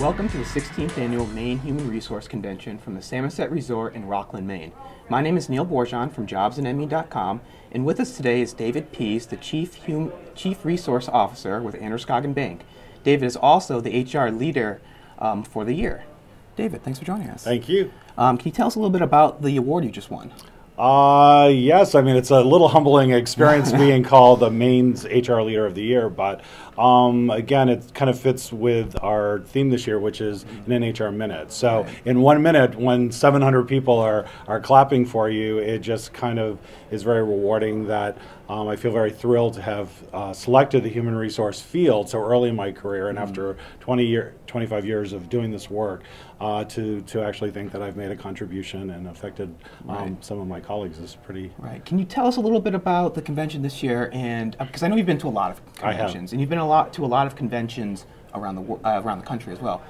Welcome to the 16th Annual Maine Human Resource Convention from the Samoset Resort in Rockland, Maine. My name is Neil Borjan from jobsandme.com, and with us today is David Pease, the Chief Resource Officer with Androscoggin Bank. David is also the HR leader for the year. David, thanks for joining us. Thank you. Can you tell us a little bit about the award you just won? Yes, I mean, it's a little humbling experience being called the Maine's HR Leader of the Year, but again, it kind of fits with our theme this year, which is an HR minute. So in 1 minute, when 700 people are clapping for you, it just kind of is very rewarding that I feel very thrilled to have selected the human resource field so early in my career, and after 25 years of doing this work, to actually think that I've made a contribution and affected some of my colleagues is pretty... Right. Can you tell us a little bit about the convention this year? And because I know you've been to a lot of conventions, and you've been to a lot of conventions around the country as well.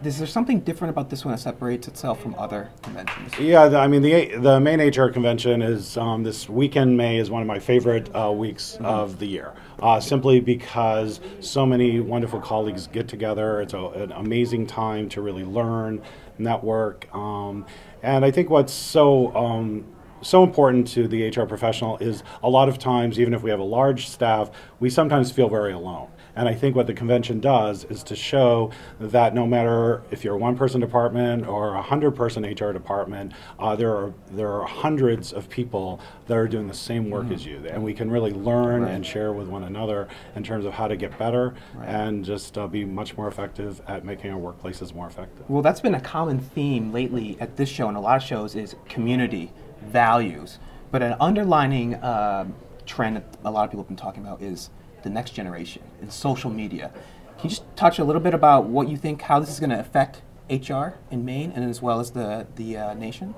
Is there something different about this one that separates itself from other conventions? Yeah, I mean, the Maine HR Convention is, this weekend, May, is one of my favorite weeks of the year, simply because so many wonderful colleagues get together. It's an amazing time to really learn, network, and I think what's so important to the HR professional is a lot of times, even if we have a large staff, we sometimes feel very alone. And I think what the convention does is to show that no matter if you're a one-person department or a 100-person HR department, there are hundreds of people that are doing the same work as you, and we can really learn and share with one another in terms of how to get better and just be much more effective at making our workplaces more effective. Well, that's been a common theme lately at this show and a lot of shows is community, values, but an underlining trend that a lot of people have been talking about is the next generation and social media. Can you just touch a little bit about what you think, how this is going to affect HR in Maine and as well as the nation?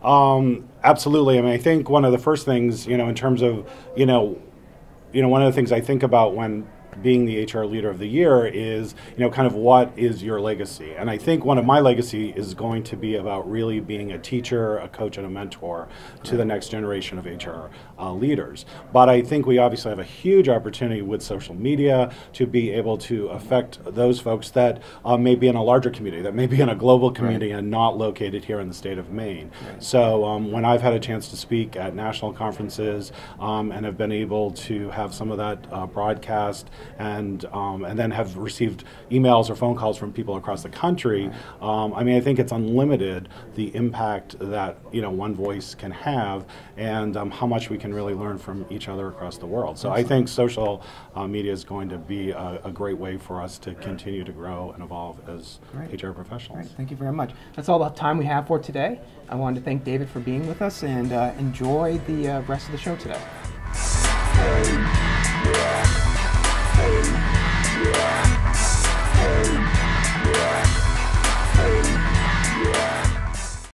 Absolutely. I mean, I think one of the first things, in terms of, one of the things I think about when being the HR Leader of the Year is, kind of what is your legacy? And I think one of my legacy is going to be about really being a teacher, a coach, and a mentor to the next generation of HR leaders. But I think we obviously have a huge opportunity with social media to be able to affect those folks that may be in a larger community, that may be in a global community and not located here in the state of Maine. So when I've had a chance to speak at national conferences and have been able to have some of that broadcast and then have received emails or phone calls from people across the country, I mean, I think it's unlimited the impact that one voice can have and how much we can really learn from each other across the world. So I think social media is going to be a great way for us to continue to grow and evolve as HR professionals. Thank you very much. That's all the time we have for today. I wanted to thank David for being with us and enjoy the rest of the show today.